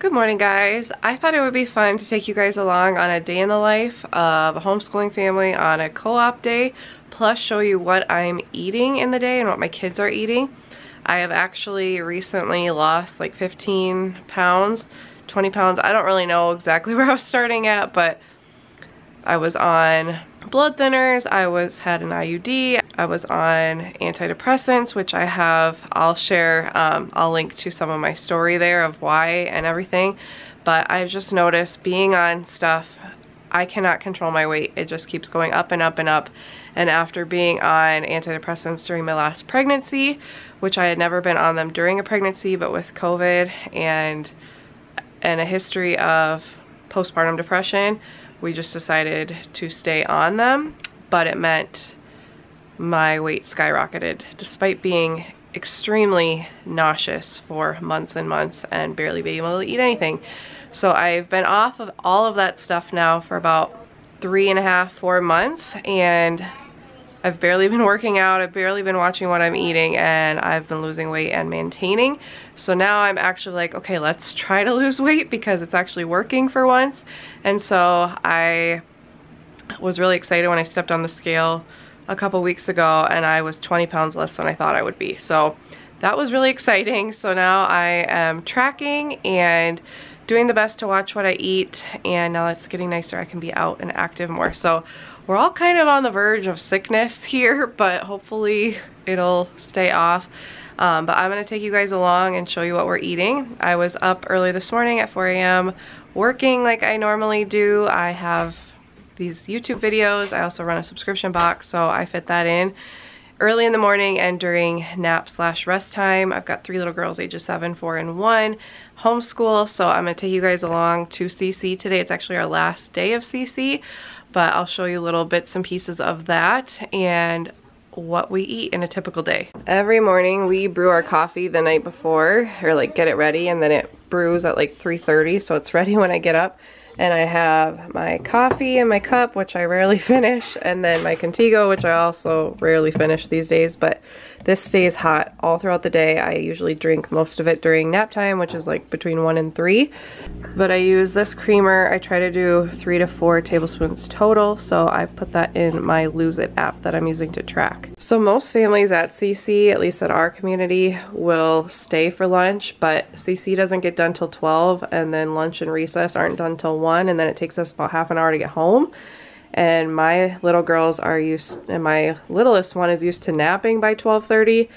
Good morning, guys. I thought it would be fun to take you guys along on a day in the life of a homeschooling family on a co-op day, plus show you what I'm eating in the day and what my kids are eating. I have actually recently lost like 15 pounds, 20 pounds. I don't really know exactly where I was starting at, but I was on blood thinners, had an IUD, I was on antidepressants, which I'll share, I'll link to some of my story there of why and everything. But I've just noticed being on stuff, I cannot control my weight. It just keeps going up and up and up. And after being on antidepressants during my last pregnancy, which I had never been on them during a pregnancy, but with COVID and a history of postpartum depression, we just decided to stay on them, but it meant my weight skyrocketed despite being extremely nauseous for months and months and barely being able to eat anything. So I've been off of all of that stuff now for about 3.5, 4 months, and I've barely been working out, I've barely been watching what I'm eating, and I've been losing weight and maintaining. So now I'm actually like, okay, let's try to lose weight because it's actually working for once. And so I was really excited when I stepped on the scale a couple weeks ago and I was 20 pounds less than I thought I would be. So that was really exciting. So now I am tracking and doing the best to watch what I eat, and now it's getting nicer, I can be out and active more. So we're all kind of on the verge of sickness here, but hopefully it'll stay off. But I'm gonna take you guys along and show you what we're eating. I was up early this morning at 4 a.m. working like I normally do. I have these YouTube videos. I also run a subscription box, so I fit that in early in the morning and during nap/rest time. I've got 3 little girls ages 7, 4, and 1, homeschool, so I'm gonna take you guys along to CC today. It's actually our last day of CC, but I'll show you little bits and pieces of that and what we eat in a typical day. Every morning we brew our coffee the night before, or like get it ready, and then it brews at like 3:30, so it's ready when I get up. And I have my coffee in my cup, which I rarely finish, and then my Contigo, which I also rarely finish these days, but this stays hot all throughout the day. I usually drink most of it during nap time, which is like between 1 and 3. But I use this creamer. I try to do 3 to 4 tablespoons total, so I put that in my Lose It app that I'm using to track. So most families at CC, at least at our community, will stay for lunch, but CC doesn't get done till 12, and then lunch and recess aren't done till 1, and then it takes us about half an hour to get home. And my little girls are and my littlest one is used to napping by 12:30,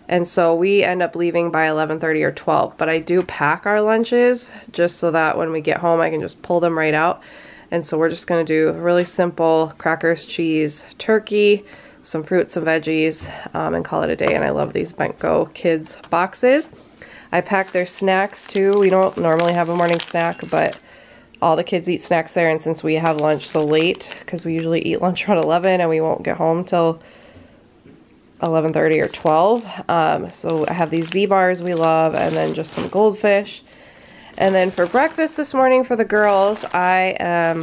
and so we end up leaving by 11:30 or 12. But I do pack our lunches just so that when we get home I can just pull them right out. And so we're just gonna do really simple crackers, cheese, turkey, some fruits and veggies, and call it a day. And I love these Bentgo kids boxes. I pack their snacks too. We don't normally have a morning snack, but all the kids eat snacks there, and since we have lunch so late, because we usually eat lunch around 11 and we won't get home till 11:30 or 12, so I have these Z-bars we love, and then just some goldfish. And then for breakfast this morning for the girls, I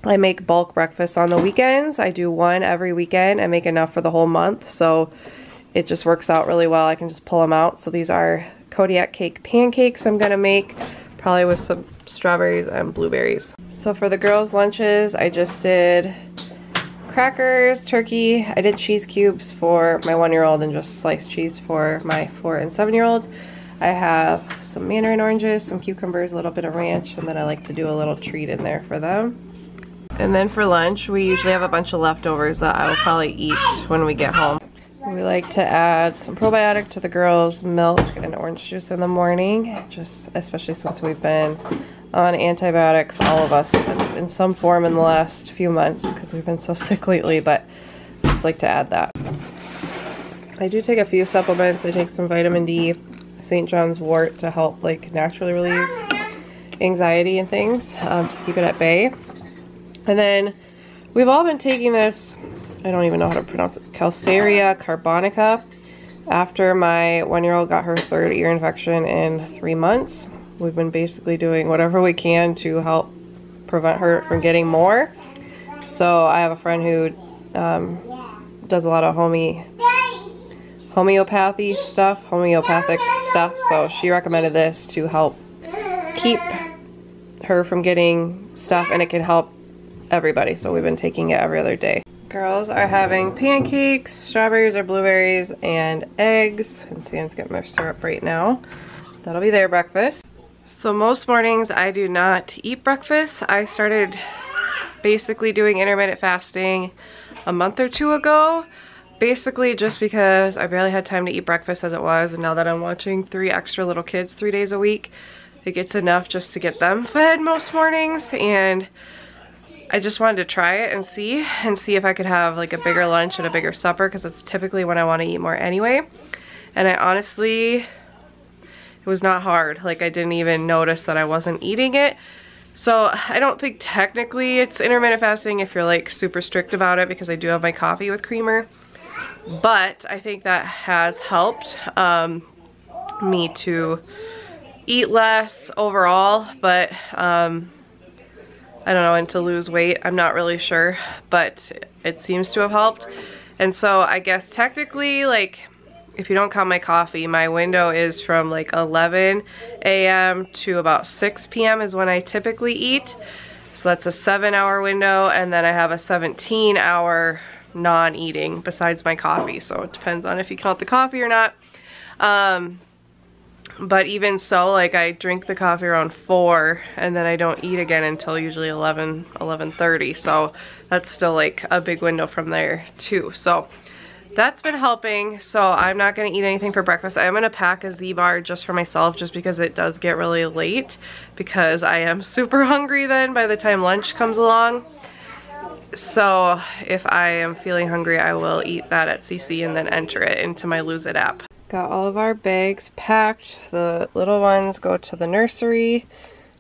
make bulk breakfast on the weekends. I do one every weekend and make enough for the whole month, so it just works out really well. I can just pull them out. So these are Kodiak cake pancakes I'm gonna make, probably with some strawberries and blueberries. So for the girls' lunches, I just did crackers, turkey. I did cheese cubes for my 1-year-old and just sliced cheese for my 4 and 7-year-olds. I have some mandarin oranges, some cucumbers, a little bit of ranch, and then I like to do a little treat in there for them. And then for lunch, we usually have a bunch of leftovers that I will probably eat when we get home. We like to add some probiotic to the girls' milk and orange juice in the morning, just especially since we've been on antibiotics, all of us, in some form in the last few months because we've been so sick lately, but I just like to add that. I do take a few supplements. I take some vitamin D, St. John's wort to help like naturally relieve anxiety and things, to keep it at bay. And then we've all been taking this, I don't even know how to pronounce it, Calcarea carbonica. After my 1-year-old got her 3rd ear infection in 3 months, we've been basically doing whatever we can to help prevent her from getting more. So I have a friend who does a lot of homeopathic stuff, so she recommended this to help keep her from getting stuff, and it can help everybody. So we've been taking it every other day. Girls are having pancakes, strawberries or blueberries, and eggs. And Sam's getting their syrup right now. That'll be their breakfast. So most mornings I do not eat breakfast. I started basically doing intermittent fasting a month or two ago. Basically just because I barely had time to eat breakfast as it was, and now that I'm watching 3 extra little kids 3 days a week, it gets enough just to get them fed most mornings, and I just wanted to try it and see if I could have like a bigger lunch and a bigger supper, because that's typically when I want to eat more anyway. And I honestly, it was not hard. Like I didn't even notice that I wasn't eating it. So I don't think technically it's intermittent fasting if you're like super strict about it, because I do have my coffee with creamer. But I think that has helped me to eat less overall, but I don't know, and to lose weight. I'm not really sure, but it seems to have helped. And so I guess technically, like, if you don't count my coffee, my window is from like 11 a.m. to about 6 p.m. is when I typically eat. So that's a 7-hour window, and then I have a 17-hour non-eating besides my coffee. So it depends on if you count the coffee or not. But even so, like I drink the coffee around 4, and then I don't eat again until usually 11:30. So that's still like a big window from there too. So that's been helping. So I'm not gonna eat anything for breakfast. I am gonna pack a Z-bar just for myself, just because it does get really late, because I am super hungry then by the time lunch comes along. So if I am feeling hungry, I will eat that at CC and then enter it into my Lose It app. Got all of our bags packed. The little ones go to the nursery.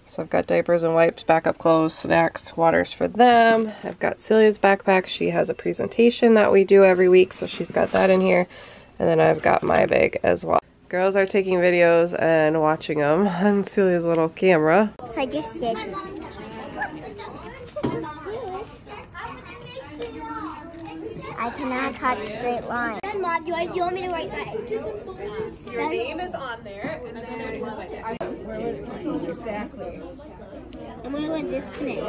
So I've got diapers and wipes, backup clothes, snacks, waters for them. I've got Celia's backpack. She has a presentation that we do every week, so she's got that in here. And then I've got my bag as well. Girls are taking videos and watching them on Celia's little camera. So I just did. I cannot cut a straight line. Mom, do you want me to write that? Your name is on there, and then where would it be? Exactly. I'm gonna let this connect.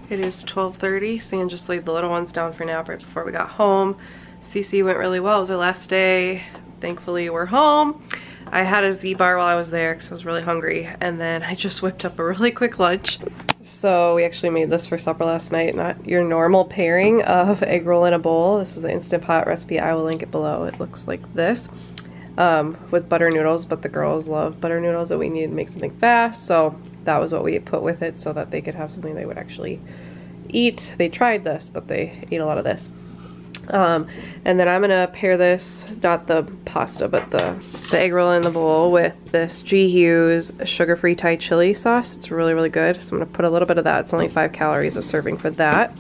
It is 12:30. Sam just laid the little ones down for nap right before we got home. CC went really well. It was our last day. Thankfully, we're home. I had a Z-bar while I was there because I was really hungry, and then I just whipped up a really quick lunch. So we actually made this for supper last night, not your normal pairing of egg roll in a bowl. This is an Instant Pot recipe. I will link it below. It looks like this, with butter noodles, but the girls love butter noodles, and we needed to make something fast, so that was what we put with it so that they could have something they would actually eat. They tried this, but they ate a lot of this. And then I'm gonna pair this, not the pasta, but the egg roll in the bowl with this G. Hughes sugar-free Thai chili sauce. It's really, really good. So I'm gonna put a little bit of that. It's only 5 calories a serving for that.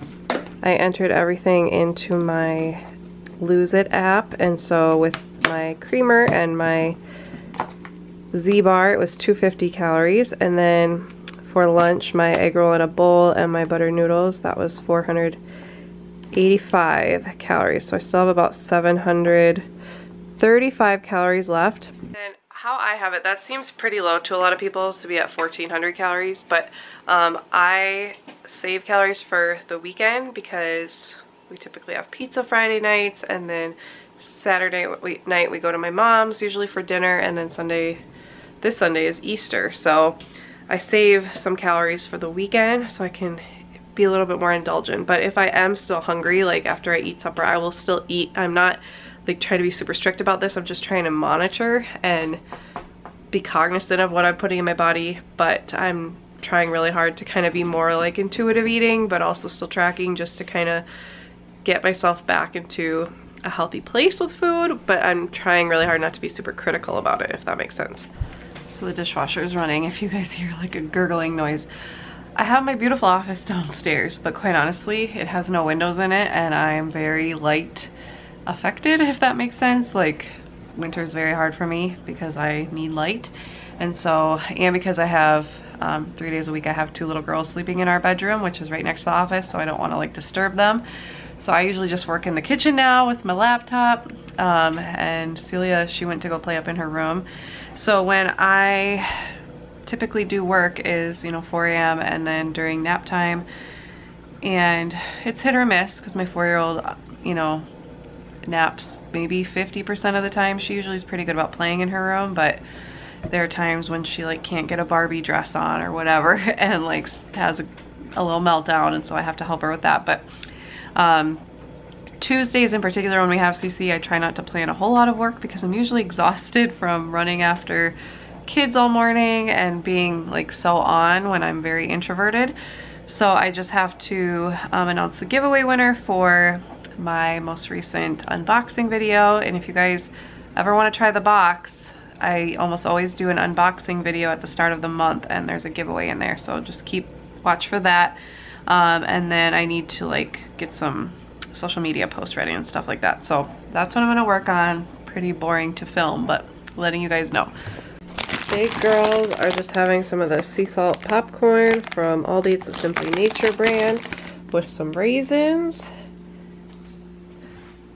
I entered everything into my Lose It app, and so with my creamer and my Z-bar, it was 250 calories. And then for lunch, my egg roll in a bowl and my butter noodles, that was 485 calories. So I still have about 735 calories left. And how I have it, that seems pretty low to a lot of people to be at 1400 calories, but I save calories for the weekend because we typically have pizza Friday nights, and then Saturday night we go to my mom's usually for dinner, and then this Sunday is Easter. So I save some calories for the weekend so I can be a little bit more indulgent. But if I am still hungry, like after I eat supper, I will still eat. I'm not like trying to be super strict about this. I'm just trying to monitor and be cognizant of what I'm putting in my body, but I'm trying really hard to kind of be more like intuitive eating, but also still tracking, just to kind of get myself back into a healthy place with food. But I'm trying really hard not to be super critical about it, if that makes sense. So the dishwasher is running. If you guys hear like a gurgling noise, I have my beautiful office downstairs, but quite honestly, it has no windows in it, and I'm very light affected, if that makes sense. Like, winter is very hard for me because I need light, and so, and because I have 3 days a week, I have 2 little girls sleeping in our bedroom, which is right next to the office, so I don't want to like disturb them. So I usually just work in the kitchen now with my laptop. and Celia, she went to go play up in her room. So when I typically do work is, you know, 4 a.m. and then during nap time, and it's hit or miss because my 4-year-old, you know, naps maybe 50% of the time. She usually is pretty good about playing in her room, but there are times when she like can't get a Barbie dress on or whatever and like has a little meltdown, and so I have to help her with that. But Tuesdays in particular, when we have CC, I try not to plan a whole lot of work because I'm usually exhausted from running after kids all morning and being like so on when I'm very introverted. So I just have to announce the giveaway winner for my most recent unboxing video. And if you guys ever want to try the box, I almost always do an unboxing video at the start of the month, and there's a giveaway in there, so just keep watch for that. And then I need to like get some social media posts ready and stuff like that, so that's what I'm gonna work on. Pretty boring to film, but letting you guys know. Big girls are just having some of the sea salt popcorn from Aldi. It's a Simply Nature brand with some raisins.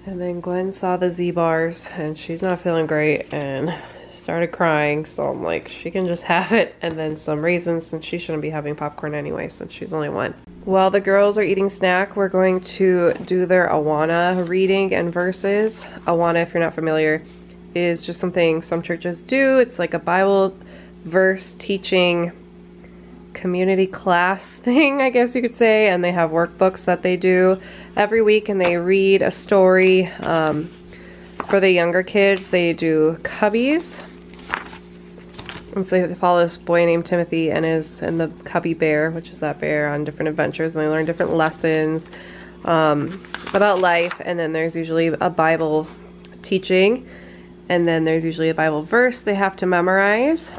And then Gwen saw the Z-bars and she's not feeling great and started crying, so I'm like, she can just have it, and then some raisins since she shouldn't be having popcorn anyway since she's only 1. While the girls are eating snack, we're going to do their Awana reading and verses. Awana, if you're not familiar, is just something some churches do. It's like a Bible verse teaching community class thing, I guess you could say, and they have workbooks that they do every week, and they read a story. For the younger kids, they do cubbies. And so they follow this boy named Timothy and the cubby bear, which is that bear, on different adventures, and they learn different lessons about life. And then there's usually a Bible teaching, and then there's usually a Bible verse they have to memorize.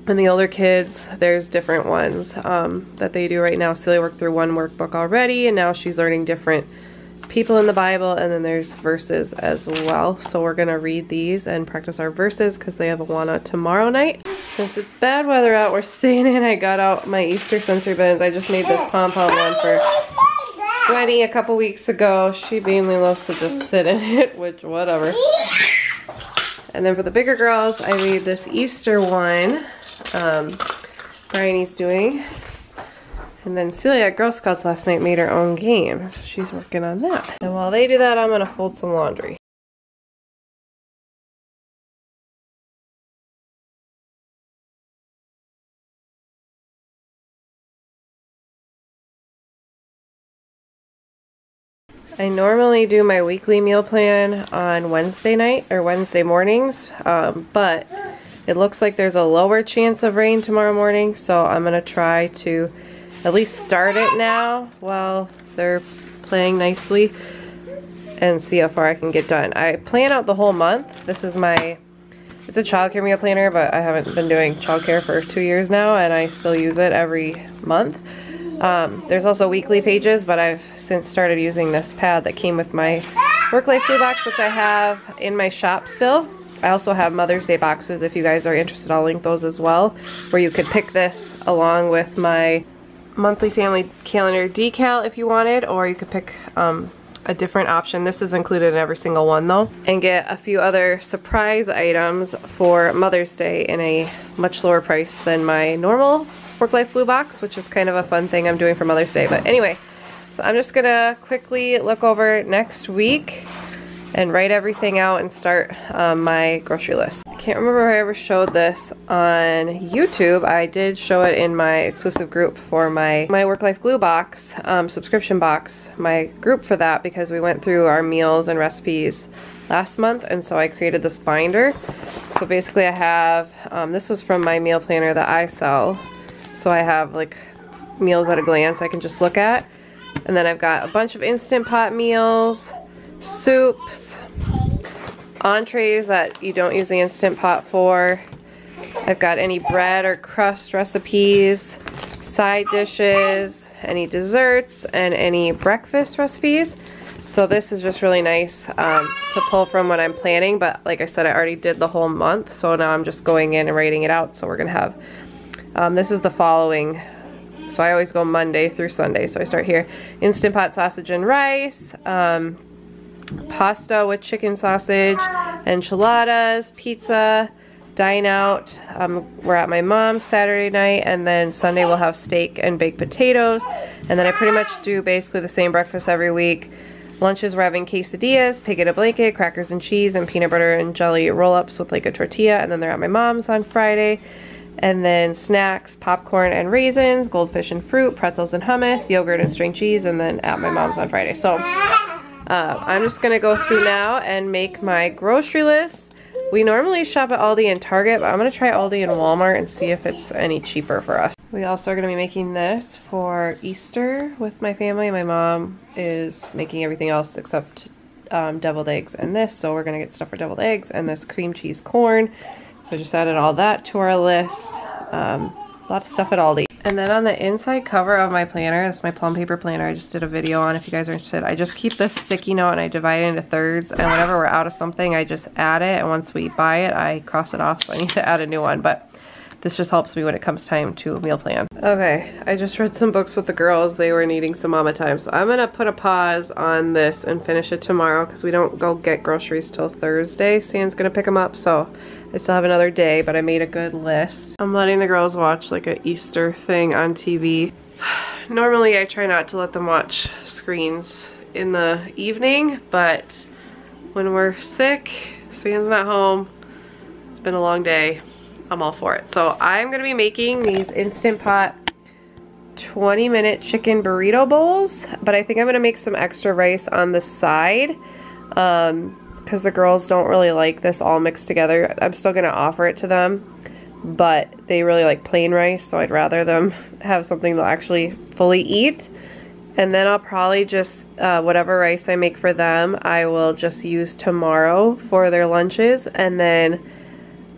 And the older kids, there's different ones that they do right now. Celia worked through one workbook already, and now she's learning different people in the Bible, and then there's verses as well. So we're gonna read these and practice our verses because they have Awana tomorrow night. Since it's bad weather out, we're staying in. I got out my Easter sensory bins. I just made this pom-pom one for Gwenny a couple weeks ago. She mainly loves to just sit in it, which whatever. And then for the bigger girls, I made this Easter one. Bryony's doing. And then Celia at Girl Scouts last night made her own games. She's working on that. And while they do that, I'm gonna fold some laundry. I normally do my weekly meal plan on Wednesday night or Wednesday mornings, but it looks like there's a lower chance of rain tomorrow morning, so I'm gonna try to at least start it now while they're playing nicely and see how far I can get done. I plan out the whole month. This is it's a childcare meal planner, but I haven't been doing childcare for 2 years now, and I still use it every month. There's also weekly pages, but I've since started using this pad that came with my Work Life Blue box, which I have in my shop still. I also have Mother's Day boxes if you guys are interested. I'll link those as well, where you could pick this along with my monthly family calendar decal if you wanted, or you could pick a different option. This is included in every single one though, and get a few other surprise items for Mother's Day in a much lower price than my normal Work Life Blue box, which is kind of a fun thing I'm doing for Mother's Day. But anyway, so I'm just gonna quickly look over next week and write everything out and start my grocery list. I can't remember if I ever showed this on YouTube. I did show it in my exclusive group for my Work Life Glue box, subscription box, my group for that, because we went through our meals and recipes last month, and so I created this binder. So basically I have, this was from my meal planner that I sell, so I have like meals at a glance I can just look at, and then I've got a bunch of Instant Pot meals, soups, entrees that you don't use the Instant Pot for. I've got any bread or crust recipes, side dishes, any desserts, and any breakfast recipes. So this is just really nice to pull from when I'm planning, but like I said, I already did the whole month, so now I'm just going in and writing it out. So we're gonna have, this is the following, so I always go Monday through Sunday. So I start here, Instant Pot sausage and rice, pasta with chicken sausage, enchiladas, pizza, dine out. We're at my mom's Saturday night, and then Sunday we'll have steak and baked potatoes. And then I pretty much do basically the same breakfast every week. Lunches we're having quesadillas, pig in a blanket, crackers and cheese, and peanut butter and jelly roll-ups with like a tortilla. And then they're at my mom's on Friday. And then snacks, popcorn and raisins, goldfish and fruit, pretzels and hummus, yogurt and string cheese, and then at my mom's on Friday. So I'm just gonna go through now and make my grocery list. We normally shop at Aldi and Target, but I'm gonna try Aldi and Walmart and see if it's any cheaper for us. We also are gonna be making this for Easter with my family. My mom is making everything else except deviled eggs and this, so we're gonna get stuff for deviled eggs and this cream cheese corn. So I just added all that to our list. A lot of stuff at Aldi. And then on the inside cover of my planner, this is my plum paper planner I just did a video on if you guys are interested. I just keep this sticky note and I divide it into thirds, and whenever we're out of something I just add it, and once we buy it I cross it off, so I need to add a new one. But this just helps me when it comes time to meal plan. Okay, I just read some books with the girls. They were needing some mama time, so I'm gonna put a pause on this and finish it tomorrow because we don't go get groceries till Thursday. Sam's gonna pick them up, so I still have another day, but I made a good list. I'm letting the girls watch like an Easter thing on TV. Normally I try not to let them watch screens in the evening, but when we're sick, Sam's not home, it's been a long day, I'm all for it. So I'm gonna be making these Instant Pot 20-minute chicken burrito bowls, but I think I'm gonna make some extra rice on the side because the girls don't really like this all mixed together. I'm still gonna offer it to them, but they really like plain rice, so I'd rather them have something they'll actually fully eat. And then I'll probably just, whatever rice I make for them, I will just use tomorrow for their lunches. And then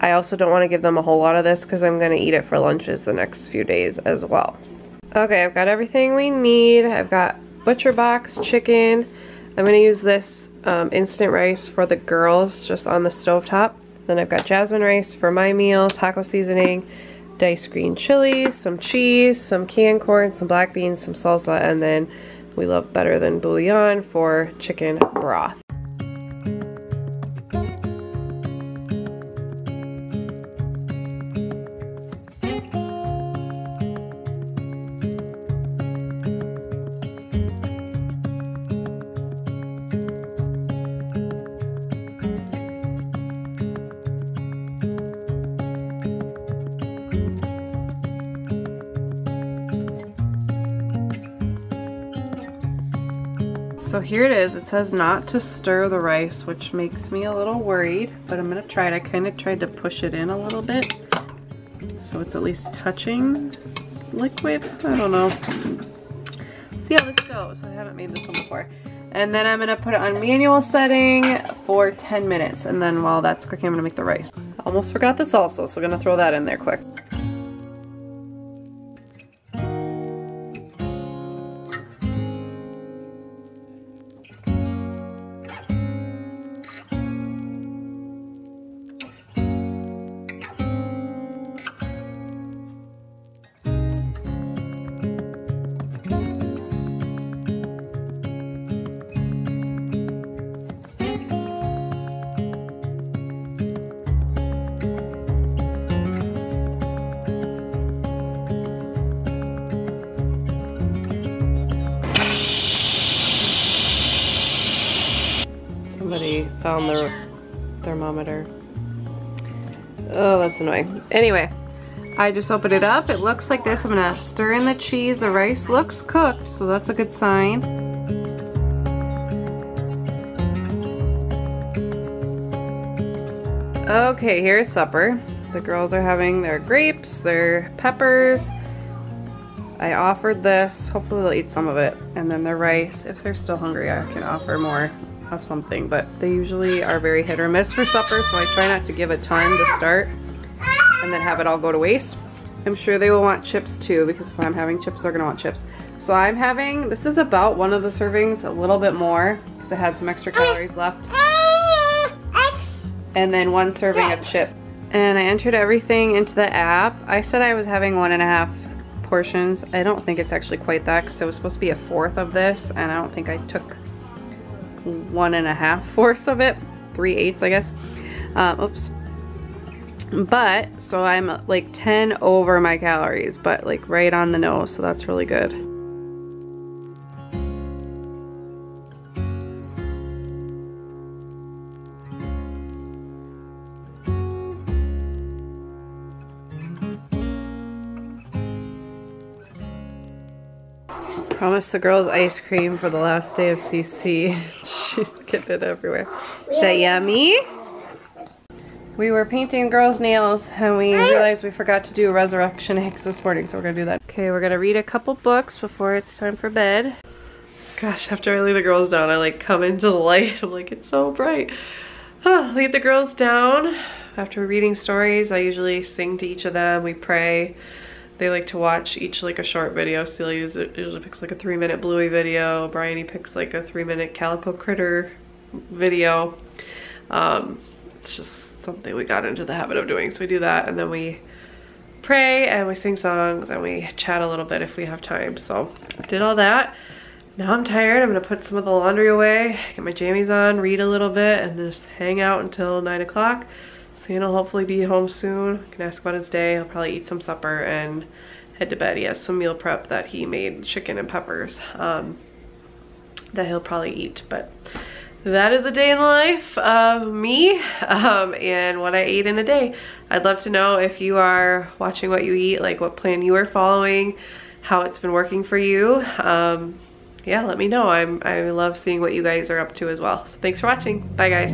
I also don't want to give them a whole lot of this because I'm going to eat it for lunches the next few days as well. Okay, I've got everything we need. I've got butcher box chicken. I'm going to use this instant rice for the girls just on the stovetop. Then I've got jasmine rice for my meal, taco seasoning, diced green chilies, some cheese, some canned corn, some black beans, some salsa, and then we love better than bouillon for chicken broth. So here it is. It says not to stir the rice, which makes me a little worried, but I'm gonna try it. I kind of tried to push it in a little bit so it's at least touching liquid. I don't know. See how this goes. I haven't made this one before. And then I'm gonna put it on manual setting for 10 minutes. And then while that's cooking, I'm gonna make the rice. I almost forgot the salsa, so I'm gonna throw that in there quick. Somebody found the thermometer. Oh, that's annoying. Anyway, I just opened it up. It looks like this. I'm gonna stir in the cheese. The rice looks cooked, so that's a good sign. Okay, here's supper. The girls are having their grapes, their peppers. I offered this. Hopefully they'll eat some of it. And then their rice. If they're still hungry, I can offer more of something, but they usually are very hit or miss for supper, so I try not to give a ton to start and then have it all go to waste. I'm sure they will want chips too, because if I'm having chips, they're gonna want chips. So I'm having, this is about one of the servings, a little bit more, because I had some extra calories left. And then one serving of chip. And I entered everything into the app. I said I was having 1.5 portions. I don't think it's actually quite that, because it was supposed to be a 1/4 of this, and I don't think I took 1.5 of it, 3/8 I guess. Oops. But, so I'm like 10 over my calories, but like right on the nose, so that's really good. Promised the girls ice cream for the last day of CC. She's getting it everywhere. Is that yummy? We were painting girls' nails and we realized we forgot to do resurrection eggs this morning, so we're gonna do that. Okay, we're gonna read a couple books before it's time for bed. Gosh, after I lay the girls down, I like come into the light. I'm like, it's so bright. Lay the girls down. After reading stories, I usually sing to each of them. We pray. They like to watch each like a short video. Celia usually picks like a 3-minute Bluey video. Bryony picks like a 3-minute Calico Critter video. It's just something we got into the habit of doing, so we do that, and then we pray and we sing songs and we chat a little bit if we have time. So I did all that. Now I'm tired. I'm gonna put some of the laundry away, get my jammies on, read a little bit, and just hang out until 9 o'clock. Sam will hopefully be home soon. I can ask about his day. He'll probably eat some supper and head to bed. He has some meal prep that he made, chicken and peppers, that he'll probably eat. But that is a day in the life of me and what I ate in a day. I'd love to know if you are watching what you eat, like what plan you are following, how it's been working for you. Yeah, let me know. I love seeing what you guys are up to as well. So thanks for watching. Bye guys.